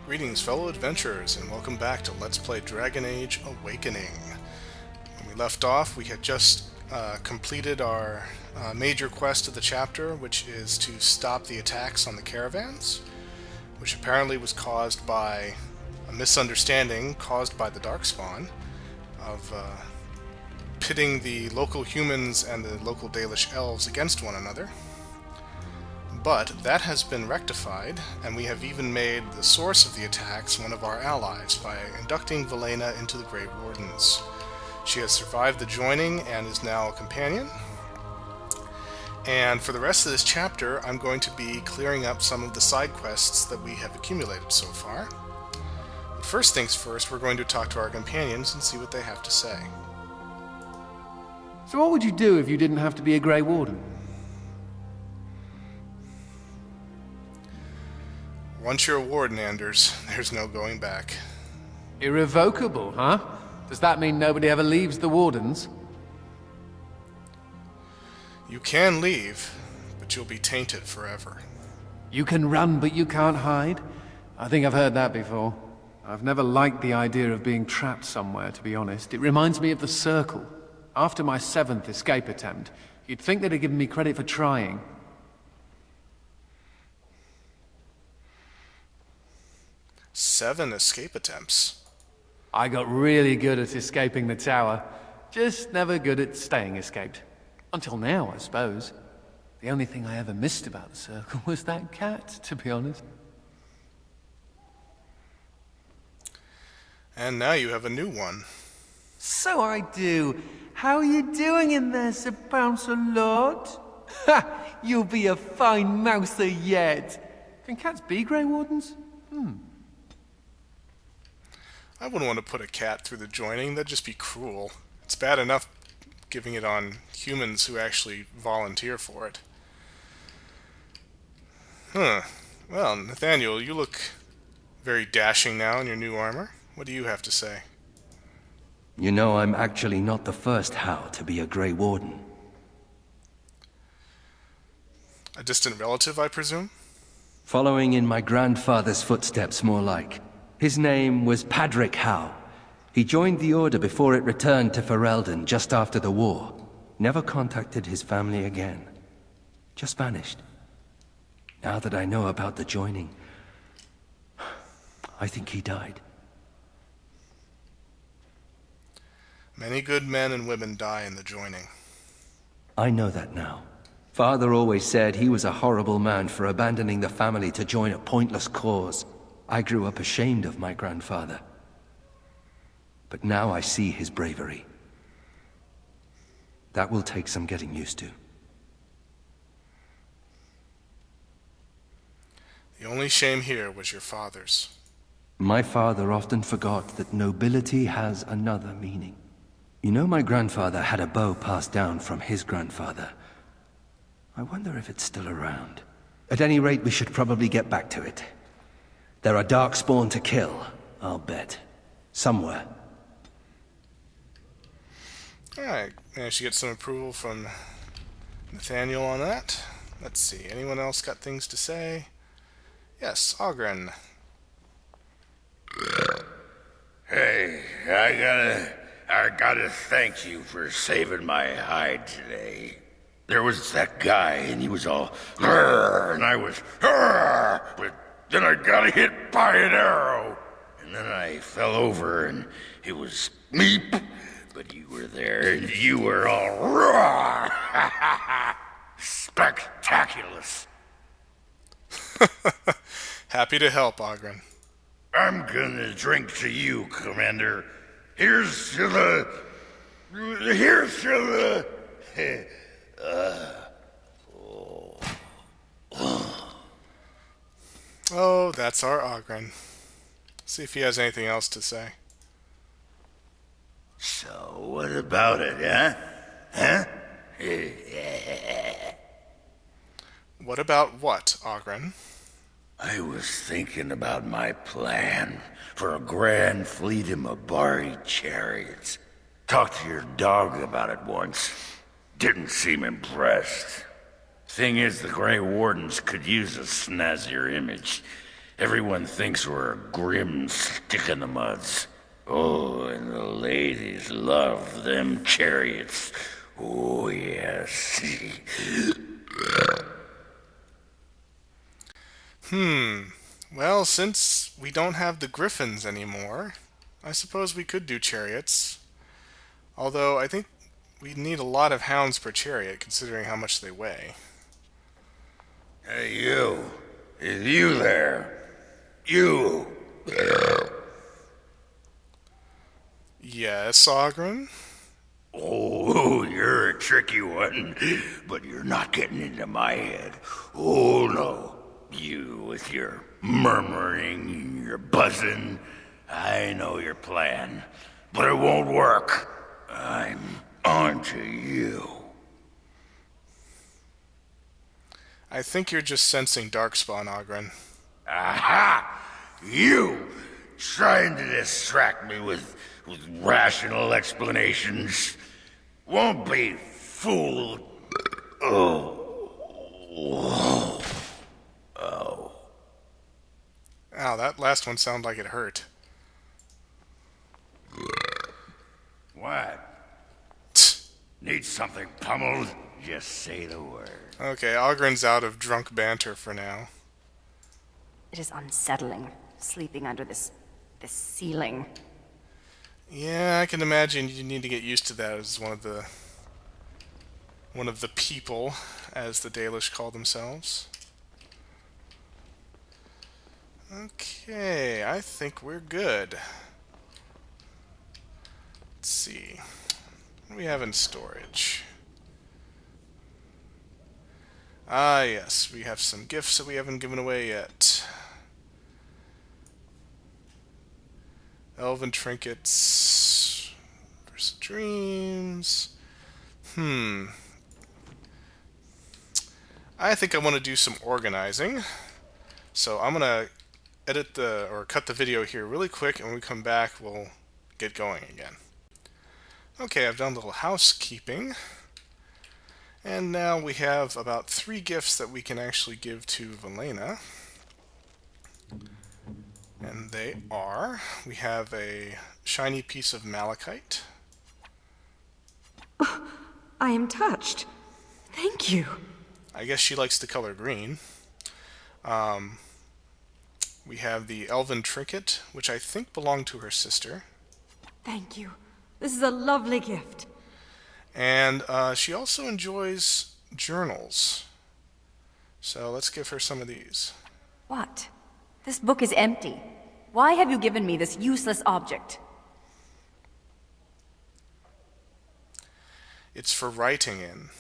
Greetings, fellow adventurers, and welcome back to Let's Play Dragon Age Awakening. When we left off, we had just completed our major quest of the chapter, which is to stop the attacks on the caravans, which apparently was caused by a misunderstanding caused by the Darkspawn of pitting the local humans and the local Dalish elves against one another. But that has been rectified, and we have even made the source of the attacks one of our allies by inducting Velena into the Grey Wardens. She has survived the joining and is now a companion. And for the rest of this chapter, I'm going to be clearing up some of the side quests that we have accumulated so far. But first things first, we're going to talk to our companions and see what they have to say. So what would you do if you didn't have to be a Grey Warden? Once you're a warden, Anders, there's no going back. Irrevocable, huh? Does that mean nobody ever leaves the Wardens? You can leave, but you'll be tainted forever. You can run, but you can't hide? I think I've heard that before. I've never liked the idea of being trapped somewhere, to be honest. It reminds me of the Circle. After my 7th escape attempt, you'd think they'd have given me credit for trying. Seven escape attempts. I got really good at escaping the tower, just never good at staying escaped. Until now, I suppose. The only thing I ever missed about the Circle was that cat, to be honest. And now you have a new one. So I do. How are you doing in there, Sir Bouncer Lord? Ha! You'll be a fine mouser yet. Can cats be Grey Wardens? I wouldn't want to put a cat through the joining. That'd just be cruel. It's bad enough giving it on humans who actually volunteer for it. Well, Nathaniel, you look very dashing now in your new armor. What do you have to say? You know, I'm actually not the first How to be a Grey Warden. A distant relative, I presume? Following in my grandfather's footsteps, more like. His name was Padric Howe. He joined the Order before it returned to Ferelden just after the war. Never contacted his family again. Just vanished. Now that I know about the joining, I think he died. Many good men and women die in the joining. I know that now. Father always said he was a horrible man for abandoning the family to join a pointless cause. I grew up ashamed of my grandfather. But now I see his bravery. That will take some getting used to. The only shame here was your father's. My father often forgot that nobility has another meaning. You know, my grandfather had a bow passed down from his grandfather. I wonder if it's still around. At any rate, we should probably get back to it. There are Darkspawn to kill, I'll bet. Somewhere. Alright, managed to get some approval from Nathaniel on that. Let's see, anyone else got things to say? Yes, Ogren. Hey, I gotta thank you for saving my hide today. There was that guy, and he was all, "Grr," and I was, "Grr," but then I got hit by an arrow, and then I fell over, and it was meep, but you were there, and you were all, "Roar!" Spectaculous. Happy to help, Ogren. I'm gonna drink to you, Commander. Here's to the... Here's to the... Oh, that's our Ogren. See if he has anything else to say. So, what about it, huh? Huh? What about what, Ogren? I was thinking about my plan for a grand fleet of Mabari chariots. Talked to your dog about it once. Didn't seem impressed. Thing is, the Grey Wardens could use a snazzier image. Everyone thinks we're a grim stick-in-the-muds. Oh, and the ladies love them chariots. Oh, yes. Well, since we don't have the griffins anymore, I suppose we could do chariots. Although I think we'd need a lot of hounds per chariot, considering how much they weigh. Hey, you. Is you there? You. Yes, Ogren? Oh, you're a tricky one, but you're not getting into my head. Oh, no. You with your murmuring, your buzzing. I know your plan, but it won't work. I'm onto you. I think you're just sensing Darkspawn, Ogren. Aha! You trying to distract me with rational explanations. Won't be fooled. Oh. Ow, that last one sounded like it hurt. What? Need something pummeled? Just say the word. Okay, Ogren's out of drunk banter for now. It is unsettling, sleeping under this ceiling. Yeah, I can imagine you need to get used to that as one of the people, as the Dalish call themselves. Okay, I think we're good. Let's see. What do we have in storage? Ah, yes, we have some gifts that we haven't given away yet. Elven trinkets. Verse of dreams. I think I want to do some organizing. So I'm gonna cut the video here really quick, and when we come back, we'll get going again. Okay, I've done a little housekeeping. And now we have about 3 gifts that we can actually give to Velena. And they are, we have a shiny piece of malachite. I am touched. Thank you. I guess she likes the color green. We have the elven trinket, which I think belonged to her sister. Thank you. This is a lovely gift. And she also enjoys journals. So let's give her some of these. What? This book is empty. Why have you given me this useless object? It's for writing in.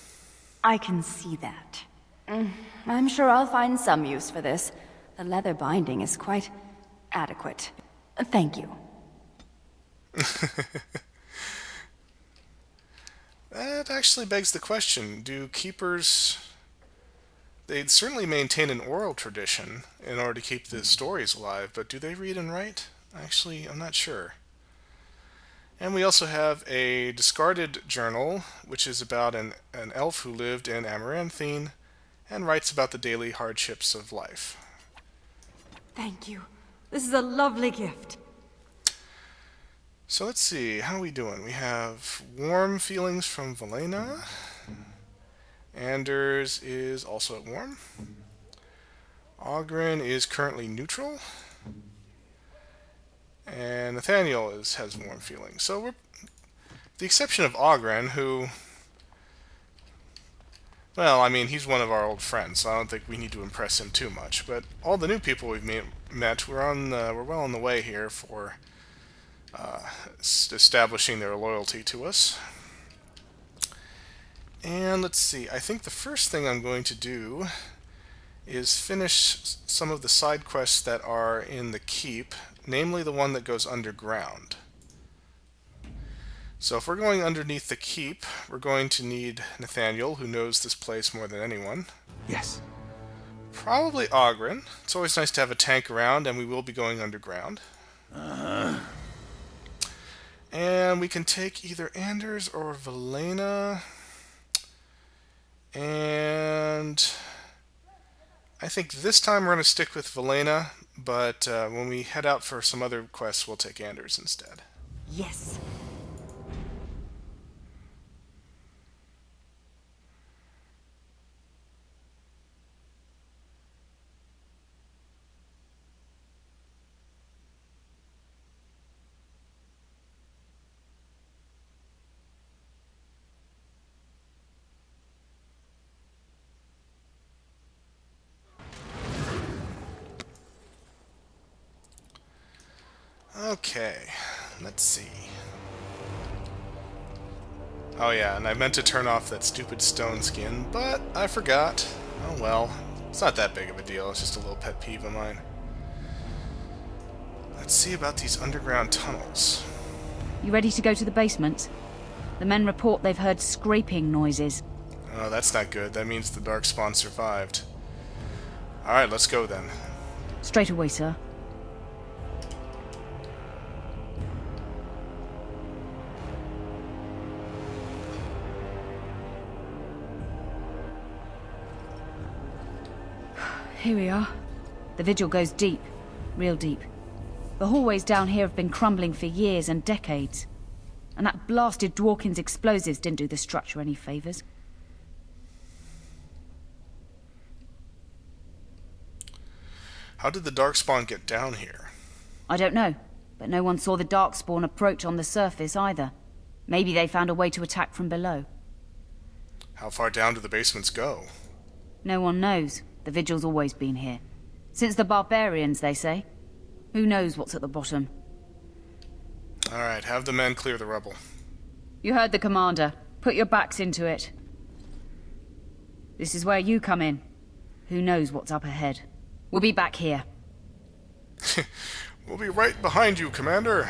I can see that. I'm sure I'll find some use for this. The leather binding is quite adequate. Thank you. That actually begs the question, do keepers... They certainly maintain an oral tradition in order to keep the stories alive, but do they read and write? Actually, I'm not sure. And we also have a discarded journal, which is about an elf who lived in Amaranthine and writes about the daily hardships of life. Thank you. This is a lovely gift. So let's see, how are we doing? We have warm feelings from Velena. Anders is also at warm. Ogren is currently neutral. And Nathaniel has warm feelings. So we're the exception of Ogren, who, well, I mean, he's one of our old friends, so I don't think we need to impress him too much. But all the new people we've met, we're well on the way here for establishing their loyalty to us. And let's see, I think the first thing I'm going to do is finish some of the side quests that are in the keep, namely the one that goes underground. So if we're going underneath the keep, we're going to need Nathaniel, who knows this place more than anyone. Yes. Probably Ogren. It's always nice to have a tank around, and we will be going underground. And we can take either Anders or Velena. And I think this time we're going to stick with Velena, but when we head out for some other quests, we'll take Anders instead. Yes. Okay, let's see. Oh yeah, and I meant to turn off that stupid stone skin, but I forgot. Oh well, it's not that big of a deal, it's just a little pet peeve of mine. Let's see about these underground tunnels. You ready to go to the basement? The men report they've heard scraping noises. Oh, that's not good. That means the Darkspawn survived. Alright, let's go then. Straight away, sir. Here we are. The vigil goes deep. Real deep. The hallways down here have been crumbling for years and decades. And that blasted Dworkin's explosives didn't do the structure any favors. How did the Darkspawn get down here? I don't know, but no one saw the Darkspawn approach on the surface either. Maybe they found a way to attack from below. How far down do the basements go? No one knows. The vigil's always been here. Since the barbarians, they say. Who knows what's at the bottom? Alright, have the men clear the rubble. You heard the commander. Put your backs into it. This is where you come in. Who knows what's up ahead? We'll be back here. We'll be right behind you, Commander.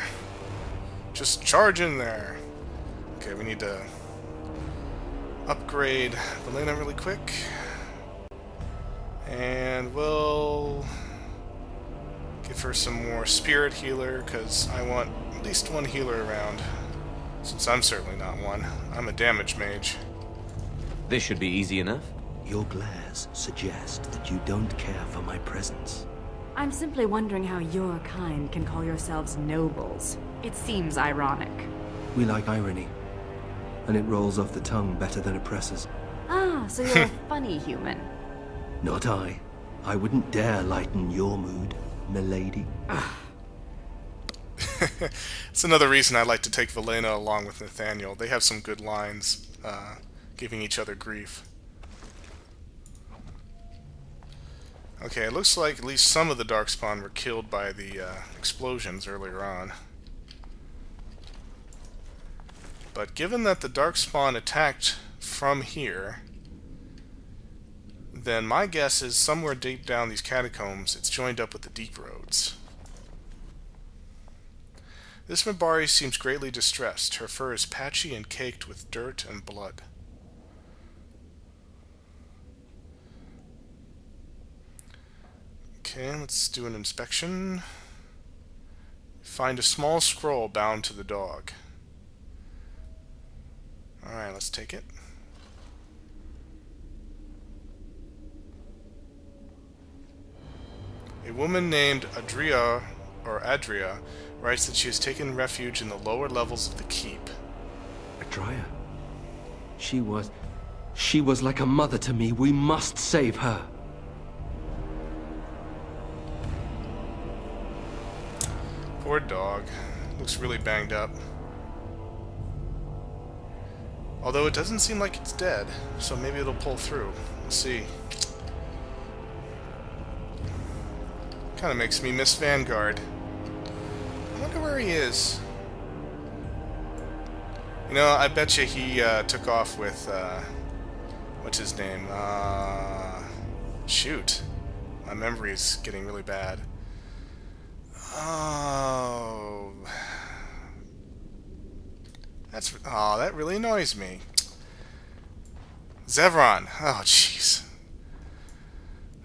Just charge in there. Okay, we need to upgrade Valena really quick. And we'll give her some more spirit healer, because I want at least one healer around. Since I'm certainly not one. I'm a damage mage. This should be easy enough. Your glares suggest that you don't care for my presence. I'm simply wondering how your kind can call yourselves nobles. It seems ironic. We like irony, and it rolls off the tongue better than oppressors. Ah, so you're a funny human. Not I. I wouldn't dare lighten your mood, milady. It's another reason I like to take Valena along with Nathaniel. They have some good lines, giving each other grief. Okay, it looks like at least some of the Darkspawn were killed by the explosions earlier on. But given that the Darkspawn attacked from here, then my guess is somewhere deep down these catacombs it's joined up with the deep roads. This Mabari seems greatly distressed. Her fur is patchy and caked with dirt and blood. Okay, let's do an inspection. Find a small scroll bound to the dog. Alright, let's take it. A woman named Adria writes that she has taken refuge in the lower levels of the keep. Adria? She was like a mother to me. We must save her. Poor dog. Looks really banged up. Although it doesn't seem like it's dead, so maybe it'll pull through. We'll see. Kind of makes me miss Vanguard. I wonder where he is. You know, I bet you he took off with, what's his name? Shoot. My memory is getting really bad. Oh. That really annoys me. Zevron. Oh, jeez.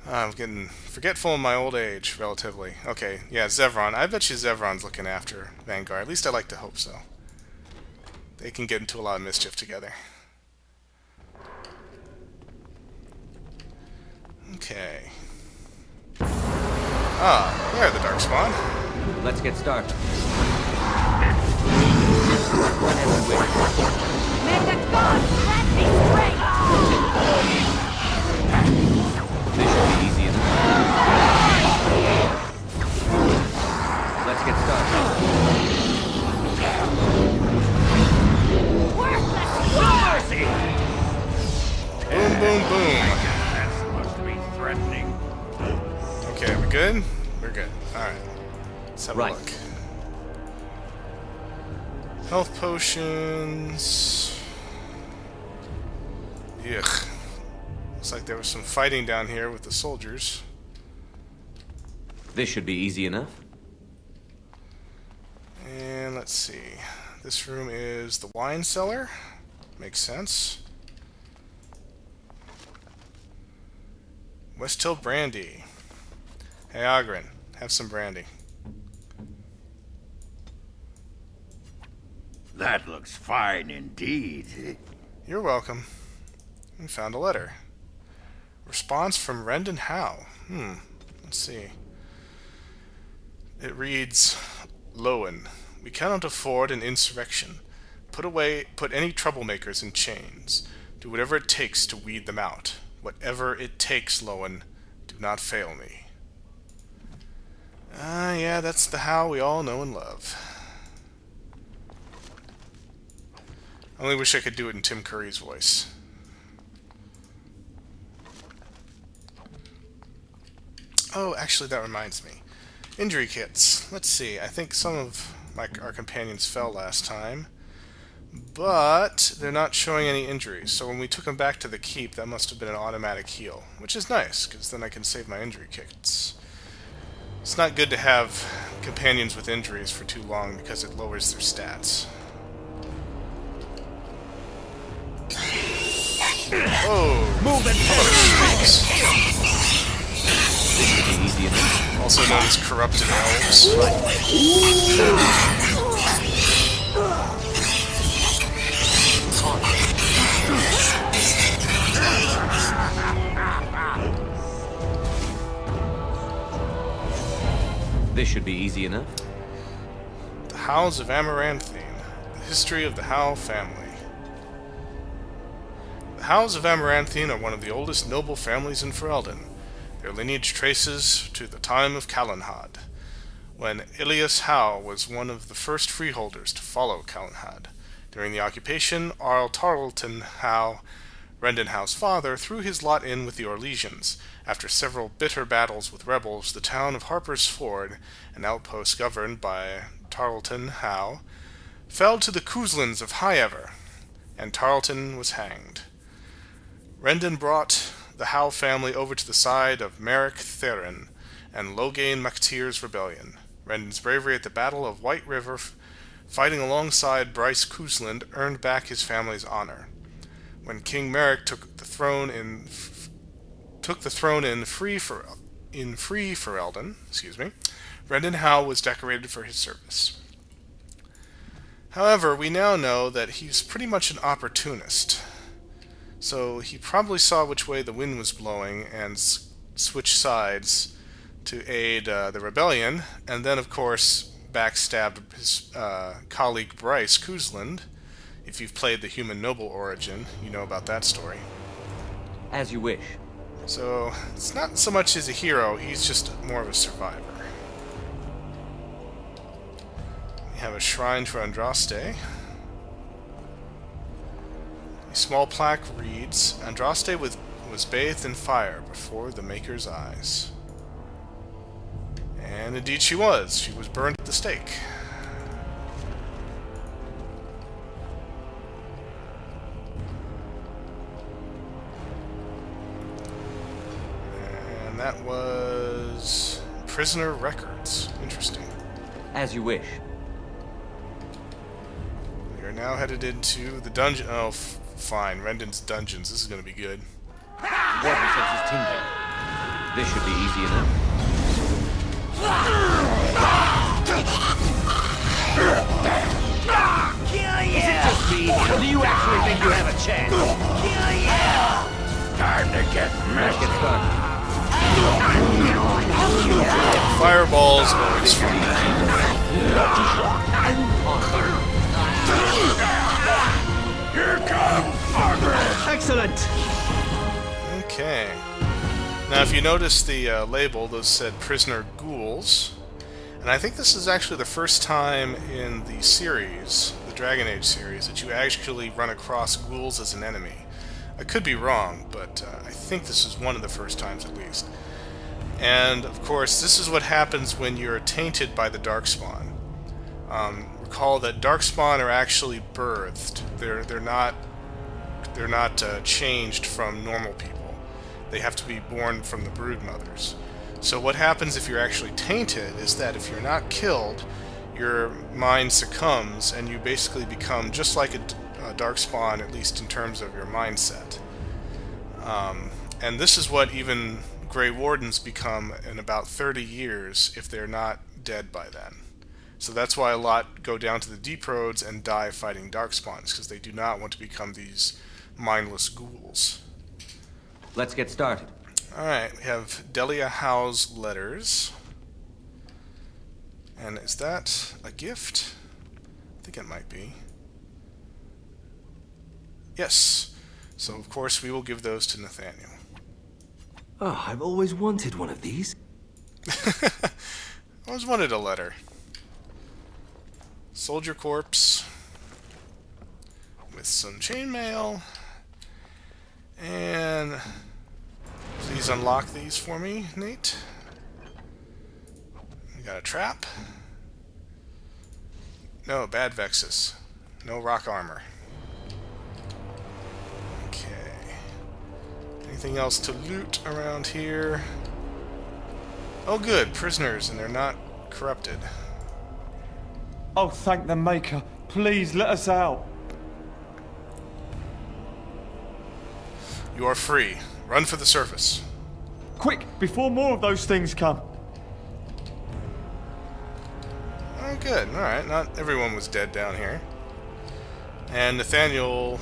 I'm getting forgetful in my old age, relatively. Okay, yeah, Zevron. I bet you Zevron's looking after Vanguard. At least I like to hope so. They can get into a lot of mischief together. Okay. Ah, there, the Darkspawn. Let's get started. As you wish. May the gods grant me strength! This should be easy enough. Let's get started. Mercy! Boom, boom, boom. That's supposed to be threatening. Okay, we good? We're good. Alright. Let's have Right. a look. Health potions. Yuck. Looks like there was some fighting down here with the soldiers. This should be easy enough. And let's see. This room is the wine cellar. Makes sense. West Hill brandy. Hey, Ogren, have some brandy. That looks fine indeed. You're welcome. We found a letter. Response from Rendon Howe. Let's see. It reads, Lowen, we cannot afford an insurrection. Put any troublemakers in chains. Do whatever it takes to weed them out. Whatever it takes, Lowen. Do not fail me. Yeah, that's the Howe we all know and love. I only wish I could do it in Tim Curry's voice. Oh, actually, that reminds me. Injury kits. Let's see. I think some of our companions fell last time, but they're not showing any injuries. So when we took them back to the keep, that must have been an automatic heal, which is nice, because then I can save my injury kits. It's not good to have companions with injuries for too long, because it lowers their stats. Oh! Move it! This should be easy enough. Also known as corrupted elves. This should be easy enough. The Howes of Amaranthine. The history of the Howe family. The Howes of Amaranthine are one of the oldest noble families in Ferelden. Their lineage traces to the time of Calenhad, when Ilias Howe was one of the first freeholders to follow Calenhad. During the occupation, Arl Tarleton Howe, Rendon Howe's father, threw his lot in with the Orlesians. After several bitter battles with rebels, the town of Harper's Ford, an outpost governed by Tarleton Howe, fell to the Couslands of Highever, and Tarleton was hanged. Rendon brought the Howe family over to the side of Merrick Theron and Logain MacTier's rebellion. Rendon's bravery at the Battle of White River, fighting alongside Bryce Cousland, earned back his family's honor. When King Merrick took the throne in free Ferelden, Rendon Howe was decorated for his service. However, we now know that he's pretty much an opportunist. So he probably saw which way the wind was blowing and switched sides to aid the rebellion, and then, of course, backstabbed his colleague Bryce Cousland. If you've played the Human Noble Origin, you know about that story. As you wish. So, it's not so much as a hero, he's just more of a survivor. We have a shrine for Andraste. A small plaque reads, Andraste was bathed in fire before the Maker's eyes. And indeed she was. She was burned at the stake. And that was Prisoner Records. Interesting. As you wish. We are now headed into the dungeon. Oh, fine. Rendon's dungeons. This is going to be good. Water senses tingling. This should be easy enough. Kill you! Is it just me, or do you actually think you have a chance? Kill you! Time to get Let's messy. get started. Fireball's always fun. Here comes Margaret! Excellent! Okay. Now, if you notice the label, those said prisoner ghouls. And I think this is actually the first time in the series, the Dragon Age series, that you actually run across ghouls as an enemy. I could be wrong, but I think this is one of the first times at least. And, of course, this is what happens when you're tainted by the Darkspawn. Recall that Darkspawn are actually birthed. They're not changed from normal people. They have to be born from the broodmothers. So what happens if you're actually tainted is that if you're not killed, your mind succumbs and you basically become just like a Darkspawn, at least in terms of your mindset. And this is what even Grey Wardens become in about 30 years if they're not dead by then. So that's why a lot go down to the Deep Roads and die fighting Darkspawns, because they do not want to become these mindless ghouls. Let's get started. Alright, we have Delia Howe's letters. And is that a gift? I think it might be. Yes. So, of course, we will give those to Nathaniel. Oh, I've always wanted one of these. I always wanted a letter. Soldier corpse. With some chainmail. And please unlock these for me, Nate. We got a trap. No, bad Vexus. No rock armor. Okay. Anything else to loot around here? Oh good, prisoners, and they're not corrupted. Oh, thank the Maker. Please let us out. You are free. Run for the surface. Quick, before more of those things come. Oh, good. Alright, not everyone was dead down here. And Nathaniel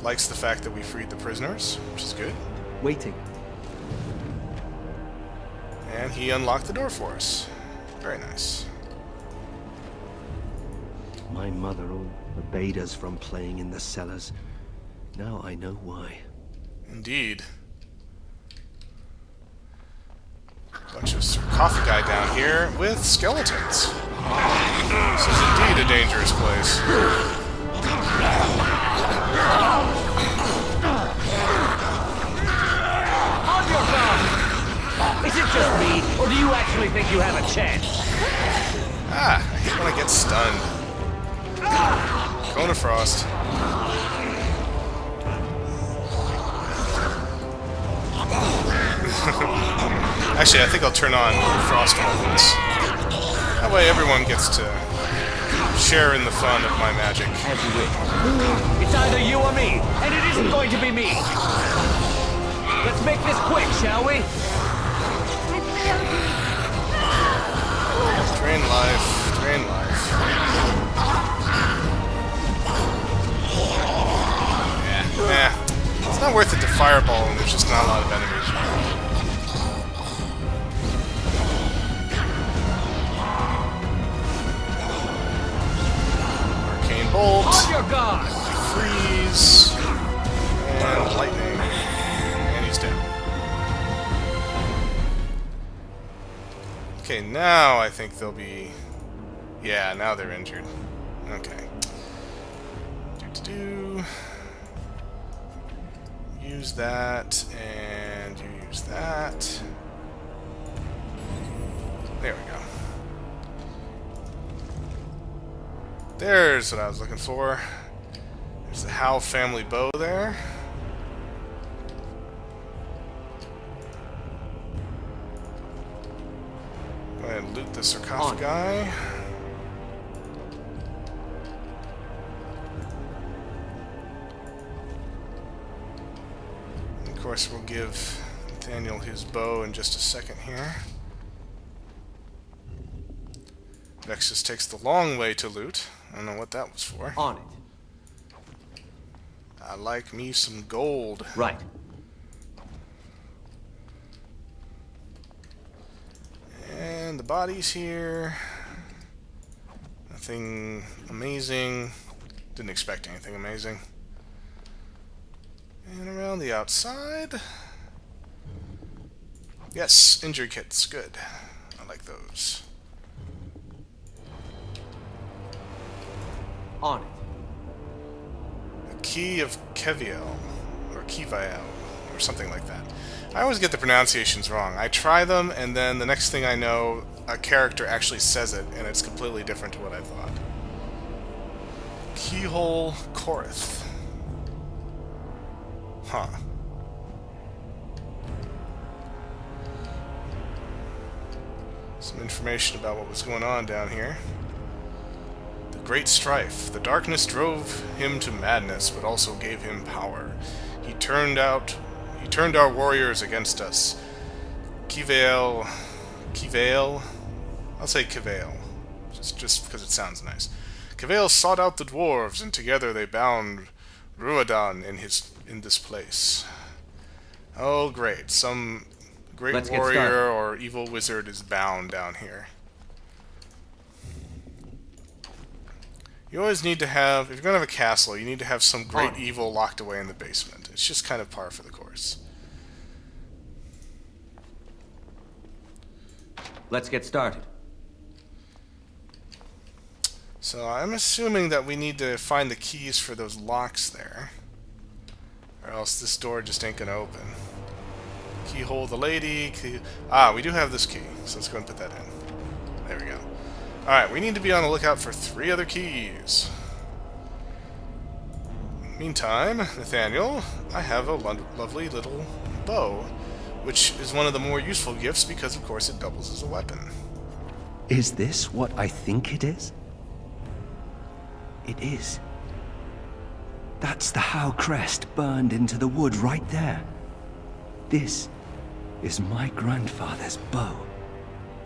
likes the fact that we freed the prisoners, which is good. Waiting. And he unlocked the door for us. Very nice. My mother all forbade us from playing in the cellars. Now I know why. Indeed. Bunch of sarcophagi down here with skeletons. This is indeed a dangerous place. On your guard! Is it just me, or do you actually think you have a chance? Ah, I hate when I get stunned. Cone of Frost. Actually, I think I'll turn on Frost weapons. That way everyone gets to share in the fun of my magic. It's either you or me, and it isn't going to be me. Let's make this quick, shall we? Drain life, drain life. Yeah. It's not worth it to fireball when there's just not a lot of enemies. Arcane Bolt. On your guard! Freeze. And lightning. And he's down. Okay, now I think they'll be... Yeah, now they're injured. Okay. Do-do-do. Use that, and you use that. There we go. There's what I was looking for. There's the Howe family bow there. Go ahead and loot the sarcophagi. Of course, we'll give Nathaniel his bow in just a second here. Vexus takes the long way to loot. I don't know what that was for. On it. I like me some gold. Right. And the bodies here. Nothing amazing. Didn't expect anything amazing. And around the outside. Yes, injury kits. Good. I like those. On it. The Key of Keviel. Or Keviel. Or something like that. I always get the pronunciations wrong. I try them, and then the next thing I know, a character actually says it, and it's completely different to what I thought. Keyhole Korith. Huh. Some information about what was going on down here. The Great Strife. The darkness drove him to madness, but also gave him power. He turned our warriors against us. Kevail. I'll say Kevail, just because it sounds nice. Kevail sought out the dwarves, and together they bound Ruadan in this place. Oh, great! Some great warrior or evil wizard is bound down here. You always need to have, if you're going to have a castle, you need to have some great evil locked away in the basement. It's just kind of par for the course. Let's get started. So I'm assuming that we need to find the keys for those locks there. Or else this door just ain't gonna open. Keyhole the lady. We do have this key, so let's go and put that in. There we go. Alright, we need to be on the lookout for 3 other keys. Meantime, Nathaniel, I have a lovely little bow, which is one of the more useful gifts because, of course, it doubles as a weapon. Is this what I think it is? It is. That's the Howe crest burned into the wood right there. This is my grandfather's bow.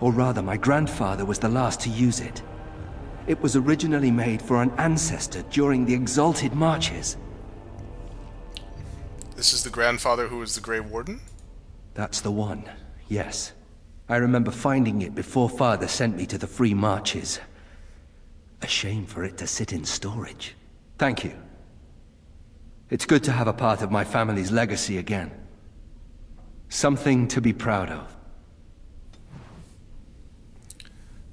Or rather, my grandfather was the last to use it. It was originally made for an ancestor during the Exalted Marches. This is the grandfather who was the Grey Warden? That's the one, yes. I remember finding it before Father sent me to the Free Marches. A shame for it to sit in storage. Thank you. It's good to have a part of my family's legacy again. Something to be proud of.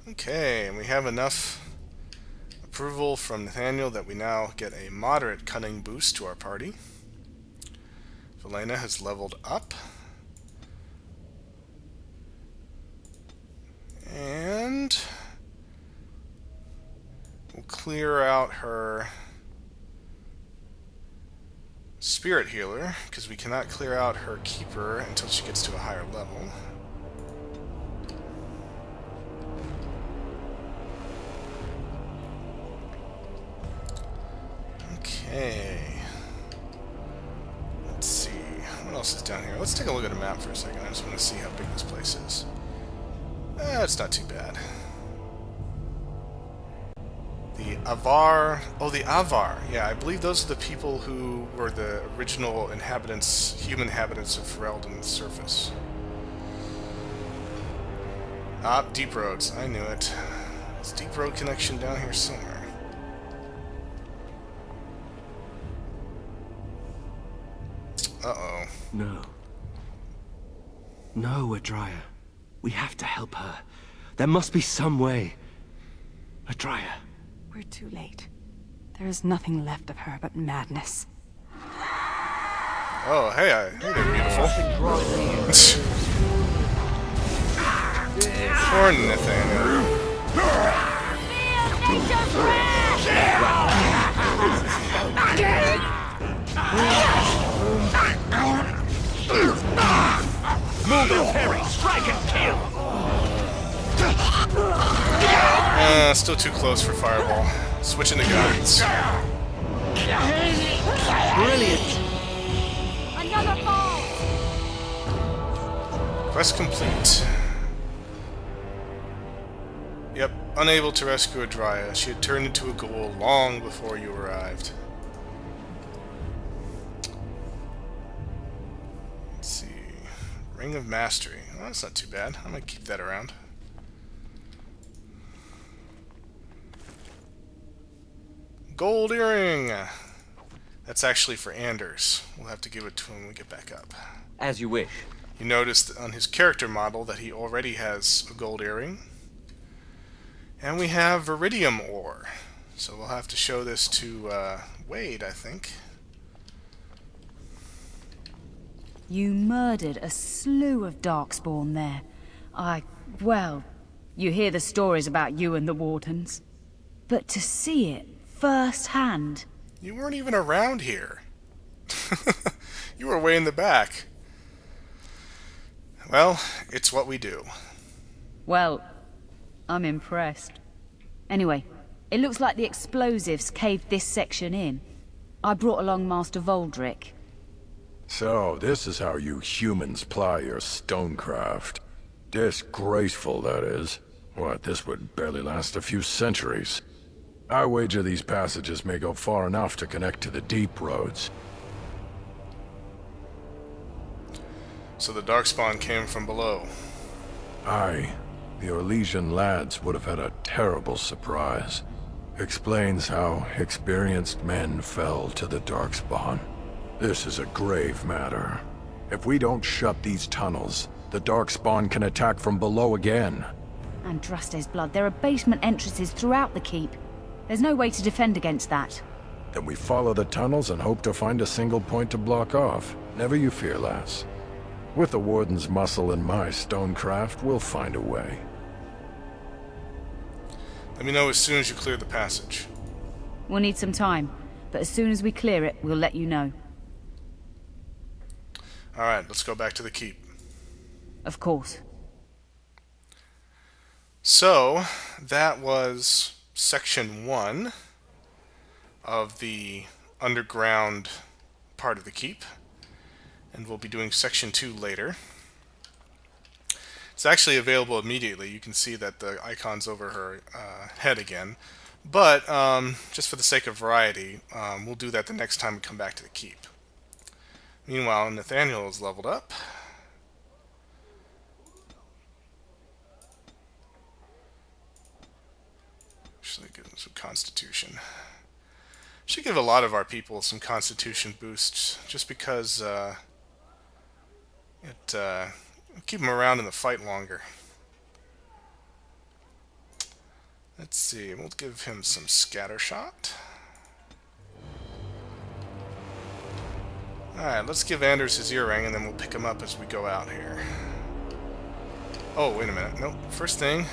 Okay, and we have enough approval from Nathaniel that we now get a moderate cunning boost to our party. Velena has leveled up. And we'll clear out her spirit healer, because we cannot clear out her keeper until she gets to a higher level. Okay. Let's see. What else is down here? Let's take a look at a map for a second. I just want to see how big this place is. It's not too bad. The Avar... Oh, the Avar. Yeah, I believe those are the people who were the original inhabitants, human inhabitants of Ferelden's surface. Deep roads. I knew it. There's a deep road connection down here somewhere. Uh-oh. No. No, Adria. We have to help her. There must be some way. Adria. We're too late. There is nothing left of her but madness. Oh, hey, hey there, beautiful. Poor Nathaniel. Move and parry, strike and kill! Still too close for Fireball. Switching to guns. Brilliant! Another ball! Quest complete. Yep, unable to rescue Adria. She had turned into a ghoul long before you arrived. Let's see. Ring of Mastery. Well, that's not too bad. I might keep that around. gold earring! That's actually for Anders. We'll have to give it to him when we get back up. As you wish. You noticed on his character model that he already has a gold earring. And we have Viridium ore. So we'll have to show this to Wade, I think. You murdered a slew of Darkspawn there. Well, you hear the stories about you and the Wardens. But to see it firsthand... You weren't even around here. You were way in the back. Well, it's what we do. Well, I'm impressed. Anyway, it looks like the explosives caved this section in. I brought along Master Voldrick. So, this is how you humans ply your stonecraft. Disgraceful, that is. What, this would barely last a few centuries. I wager these passages may go far enough to connect to the deep roads. So the Darkspawn came from below. Aye. The Orlesian lads would have had a terrible surprise. Explains how experienced men fell to the Darkspawn. This is a grave matter. If we don't shut these tunnels, the Darkspawn can attack from below again. And Draste's blood, there are basement entrances throughout the keep. There's no way to defend against that. Then we follow the tunnels and hope to find a single point to block off. Never you fear, lass. With the Warden's muscle and my stonecraft, we'll find a way. Let me know as soon as you clear the passage. We'll need some time, but as soon as we clear it, we'll let you know. Alright, let's go back to the keep. Of course. So, that was Section 1 of the underground part of the keep. And we'll be doing Section 2 later. It's actually available immediately. You can see that the icon's over her head again. But, just for the sake of variety, we'll do that the next time we come back to the keep. Meanwhile, Nathaniel is leveled up. Actually, give him some Constitution. Should give a lot of our people some Constitution boosts, just because it keep them around in the fight longer. Let's see, we'll give him some Scatter Shot. Alright, let's give Anders his earring, and then we'll pick him up as we go out here. Oh, wait a minute. Nope. First thing.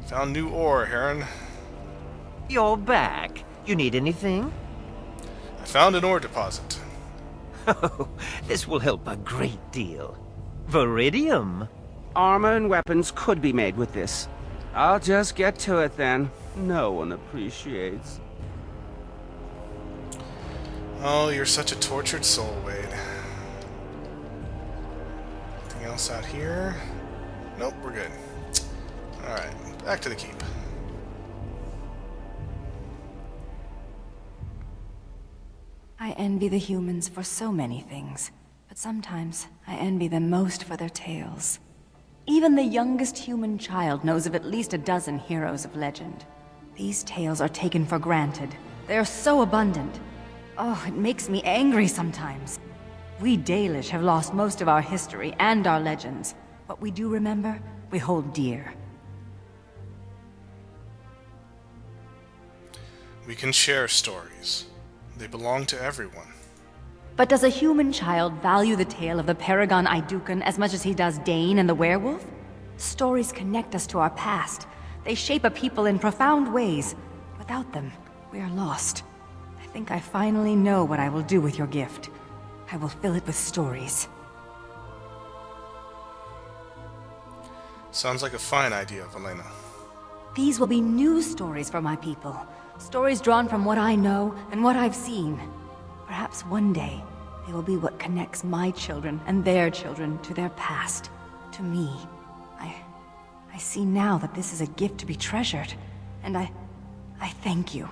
Found new ore, Heron. You're back. You need anything? I found an ore deposit. Oh, this will help a great deal. Viridium. Armor and weapons could be made with this. I'll just get to it then. No one appreciates. Oh, you're such a tortured soul, Wade. Anything else out here? Nope, we're good. Alright, back to the keep. I envy the humans for so many things, but sometimes I envy them most for their tales. Even the youngest human child knows of at least a dozen heroes of legend. These tales are taken for granted. They are so abundant. Oh, it makes me angry sometimes. We Dalish have lost most of our history and our legends. What we do remember, we hold dear. We can share stories. They belong to everyone. But does a human child value the tale of the Paragon Idukan as much as he does Dane and the werewolf? Stories connect us to our past. They shape a people in profound ways. Without them, we are lost. I think I finally know what I will do with your gift. I will fill it with stories. Sounds like a fine idea, Valena. These will be new stories for my people. Stories drawn from what I know and what I've seen. Perhaps one day, they will be what connects my children and their children to their past, to me. I see now that this is a gift to be treasured, and I thank you.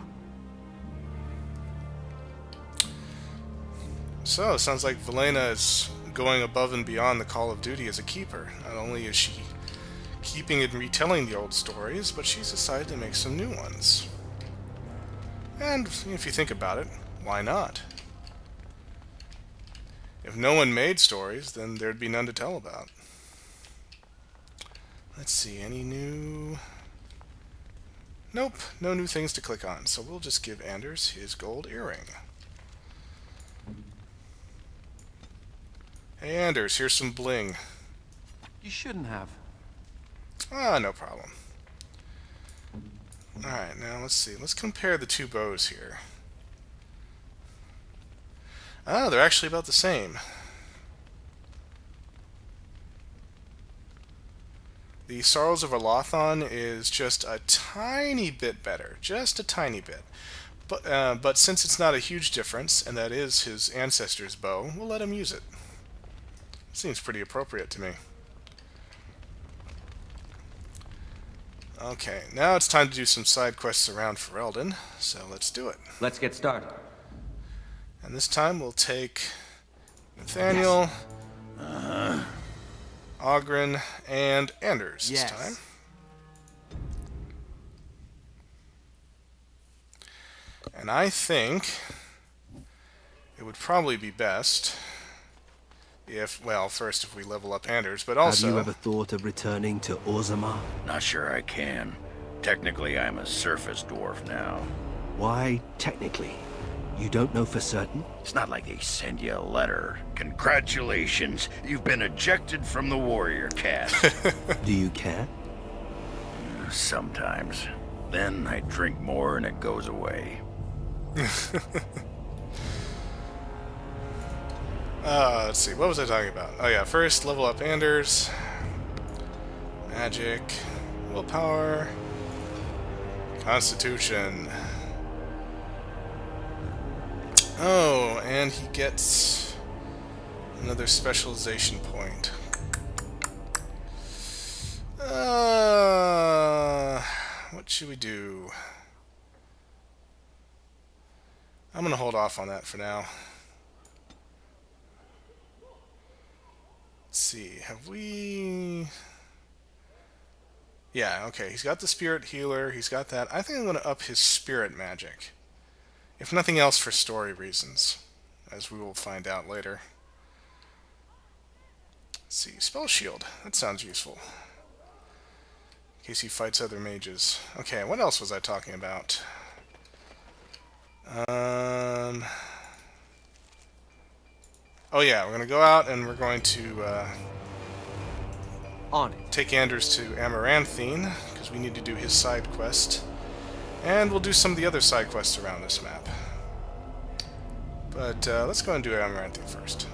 So, it sounds like Valena is going above and beyond the call of duty as a keeper. Not only is she keeping and retelling the old stories, but she's decided to make some new ones. And if you think about it, why not? If no one made stories, then there'd be none to tell about. Let's see, any new... Nope, no new things to click on, so we'll just give Anders his gold earring. Hey Anders, here's some bling. You shouldn't have. Ah, no problem. Alright, now let's see. Let's compare the two bows here. Ah, they're actually about the same. The Sorrows of Erlothon is just a tiny bit better. Just a tiny bit. But since it's not a huge difference, and that is his ancestor's bow, we'll let him use it. Seems pretty appropriate to me. Okay, now it's time to do some side quests around Ferelden, so let's do it. Let's get started. And this time we'll take Nathaniel, Ogren, and Anders this time. And I think it would probably be best if, well, first if we level up Anders, but also... Have you ever thought of returning to Orzammar? Not sure I can. Technically, I'm a surface dwarf now. Why, technically? You don't know for certain? It's not like they send you a letter. Congratulations, you've been ejected from the warrior caste. Do you care? Sometimes. Then I drink more and it goes away. Let's see, what was I talking about? Oh yeah, first level up Anders. Magic. Willpower. Constitution. Oh, and he gets another specialization point. What should we do? I'm gonna hold off on that for now. Let's see, have we... Yeah, okay, he's got the spirit healer, he's got that. I think I'm gonna up his spirit magic. If nothing else for story reasons, as we will find out later. Let's see, spell shield, that sounds useful. In case he fights other mages. Okay, what else was I talking about? Oh yeah, we're going to go out and we're going to take Anders to Amaranthine, because we need to do his side quest. And we'll do some of the other side quests around this map. But let's go and do Amaranthine first.